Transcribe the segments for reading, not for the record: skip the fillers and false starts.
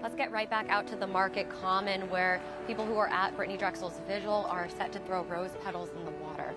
Let's get right back out to the Market Common, where people who are at Brittanee Drexel's vigil are set to throw rose petals in the water.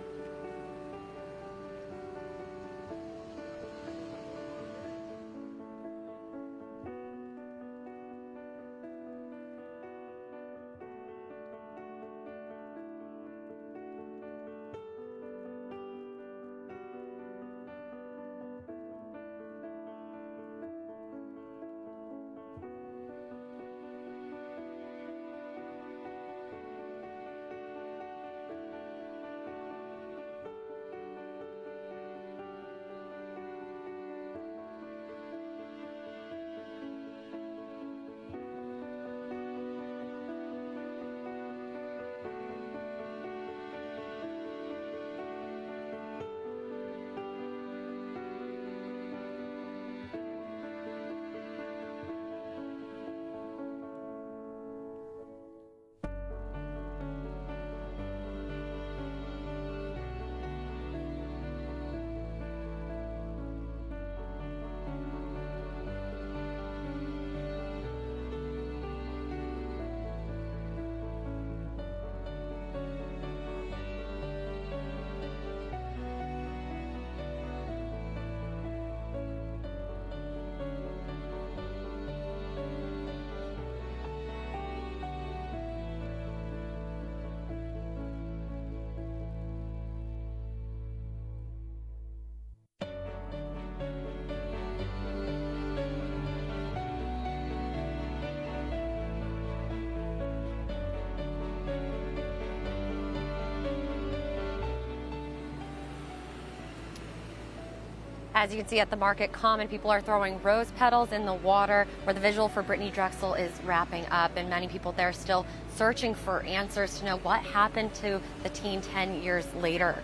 As you can see at the Market Common, people are throwing rose petals in the water where the vigil for Brittanee Drexel is wrapping up, and many people there still searching for answers to know what happened to the teen 10 years later.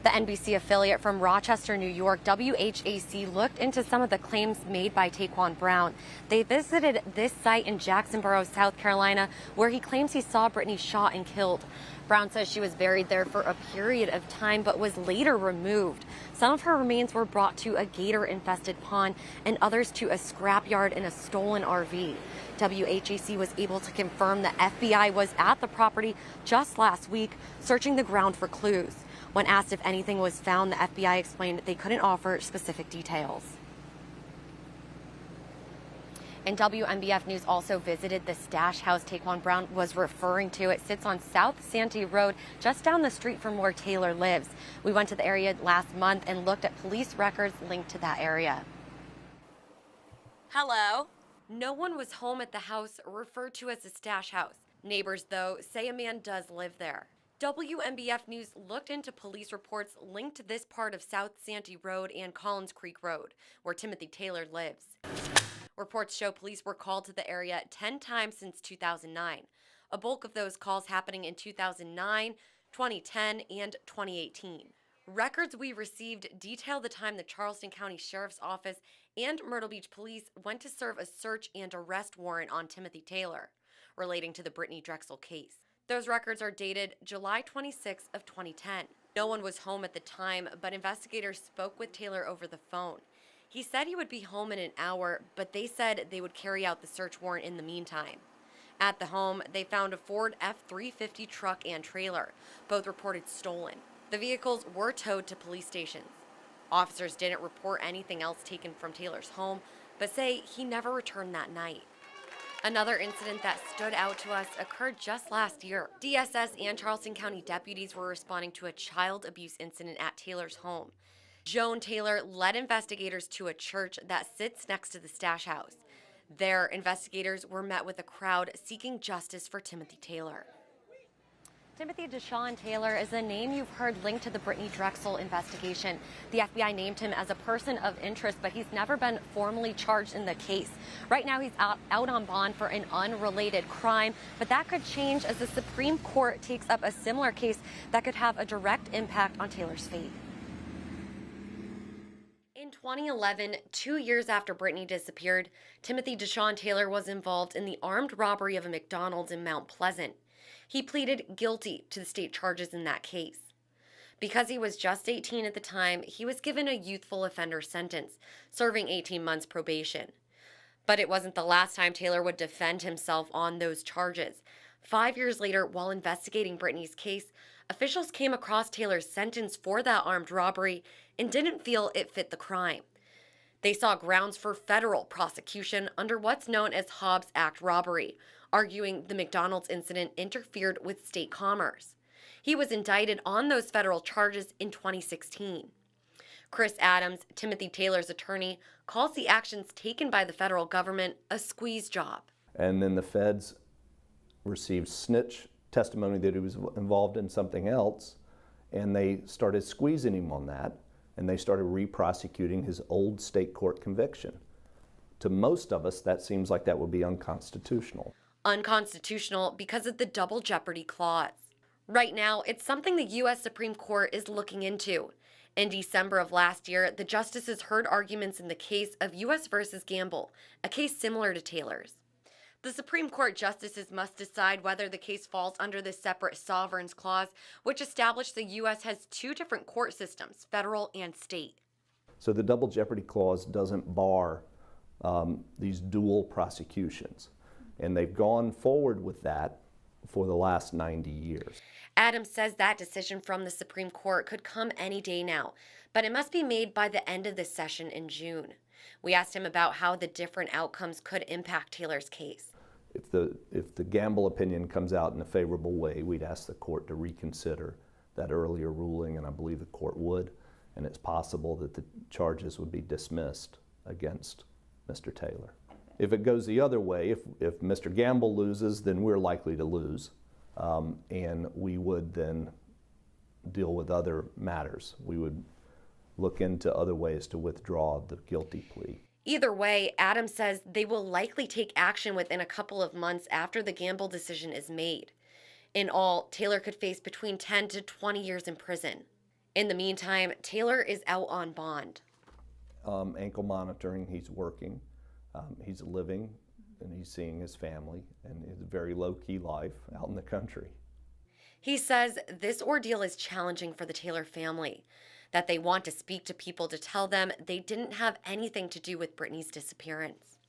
The NBC affiliate from Rochester, New York, WHAC, looked into some of the claims made by Taquan Brown. They visited this site in Jacksonboro, South Carolina, where he claims he saw Brittanee shot and killed. Brown says she was buried there for a period of time, but was later removed. Some of her remains were brought to a gator-infested pond and others to a scrapyard in a stolen RV. WHAC was able to confirm the FBI was at the property just last week, searching the ground for clues. When asked if anything was found, the FBI explained they couldn't offer specific details. And WMBF News also visited the stash house Taquan Brown was referring to. It sits on South Santee Road, just down the street from where Taylor lives. We went to the area last month and looked at police records linked to that area. Hello. No one was home at the house referred to as the stash house. Neighbors, though, say a man does live there. WMBF News looked into police reports linked to this part of South Santee Road and Collins Creek Road, where Timothy Taylor lives. Reports show police were called to the area 10 times since 2009. A bulk of those calls happening in 2009, 2010, and 2018. Records we received detail the time the Charleston County Sheriff's Office and Myrtle Beach Police went to serve a search and arrest warrant on Timothy Taylor, relating to the Brittanee Drexel case. Those records are dated July 26 of 2010. No one was home at the time, but investigators spoke with Taylor over the phone. He said he would be home in an hour, but they said they would carry out the search warrant in the meantime. At the home, they found a Ford F-350 truck and trailer, both reported stolen. The vehicles were towed to police stations. Officers didn't report anything else taken from Taylor's home, but say he never returned that night. Another incident that stood out to us occurred just last year. DSS and Charleston County deputies were responding to a child abuse incident at Taylor's home. Joan Taylor led investigators to a church that sits next to the stash house. There, investigators were met with a crowd seeking justice for Timothy Taylor. Timothy Deshawn Taylor is a name you've heard linked to the Brittanee Drexel investigation. The FBI named him as a person of interest, but he's never been formally charged in the case. Right now, he's out on bond for an unrelated crime, but that could change as the Supreme Court takes up a similar case that could have a direct impact on Taylor's fate. In 2011, 2 years after Brittanee disappeared, Timothy Deshawn Taylor was involved in the armed robbery of a McDonald's in Mount Pleasant. He pleaded guilty to the state charges in that case. Because he was just 18 at the time, he was given a youthful offender sentence, serving 18 months probation. But it wasn't the last time Taylor would defend himself on those charges. 5 years later, while investigating Brittanee's case, officials came across Taylor's sentence for that armed robbery and didn't feel it fit the crime. They saw grounds for federal prosecution under what's known as Hobbs Act robbery, arguing the McDonald's incident interfered with state commerce. He was indicted on those federal charges in 2016. Chris Adams, Timothy Taylor's attorney, calls the actions taken by the federal government a squeeze job. And then the feds received snitch testimony that he was involved in something else, and they started squeezing him on that, and they started re-prosecuting his old state court conviction. To most of us, that seems like that would be unconstitutional. Unconstitutional because of the double jeopardy clause. Right now, it's something the U.S. Supreme Court is looking into. In December of last year, the justices heard arguments in the case of U.S. versus Gamble, a case similar to Taylor's. The Supreme Court justices must decide whether the case falls under the separate sovereigns clause, which established the U.S. has two different court systems, federal and state. So the double jeopardy clause doesn't bar these dual prosecutions, and they've gone forward with that for the last 90 years. Adams says that decision from the Supreme Court could come any day now, but it must be made by the end of this session in June. We asked him about how the different outcomes could impact Taylor's case. If the Gamble opinion comes out in a favorable way, we'd ask the court to reconsider that earlier ruling, and I believe the court would, and it's possible that the charges would be dismissed against Mr. Taylor. If it goes the other way, if Mr. Gamble loses, then we're likely to lose, and we would then deal with other matters. We would look into other ways to withdraw the guilty plea. Either way, Adams says they will likely take action within a couple of months after the Gamble decision is made. In all, Taylor could face between 10 to 20 years in prison. In the meantime, Taylor is out on bond. Ankle monitoring, he's working, he's living, and he's seeing his family, and it's a very low-key life out in the country. He says this ordeal is challenging for the Taylor family, that they want to speak to people to tell them they didn't have anything to do with Brittanee's disappearance.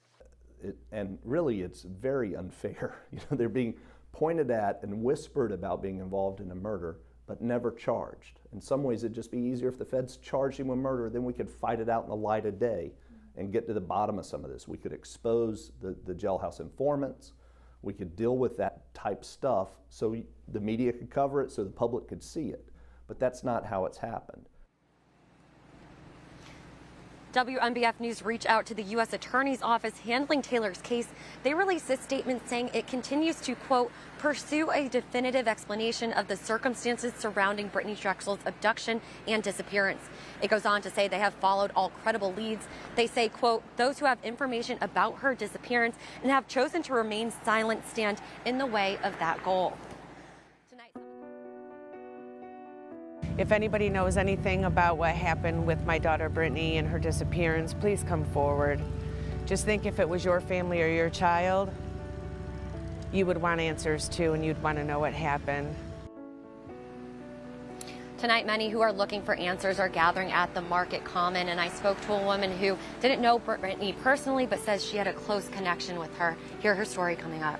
And really, it's very unfair. They're being pointed at and whispered about being involved in a murder, but never charged. In some ways, it'd just be easier if the feds charged him with murder, then we could fight it out in the light of day and get to the bottom of some of this. We could expose the jailhouse informants. We could deal with that type stuff so the media could cover it, so the public could see it. But that's not how it's happened. WMBF News reached out to the U.S. Attorney's Office handling Taylor's case. They released a statement saying it continues to, quote, pursue a definitive explanation of the circumstances surrounding Brittanee Drexel's abduction and disappearance. It goes on to say they have followed all credible leads. They say, quote, those who have information about her disappearance and have chosen to remain silent stand in the way of that goal. If anybody knows anything about what happened with my daughter Brittanee and her disappearance, please come forward. Just think if it was your family or your child, you would want answers too, and you'd want to know what happened. Tonight, many who are looking for answers are gathering at the Market Common, and I spoke to a woman who didn't know Brittanee personally, but says she had a close connection with her. Hear her story coming up.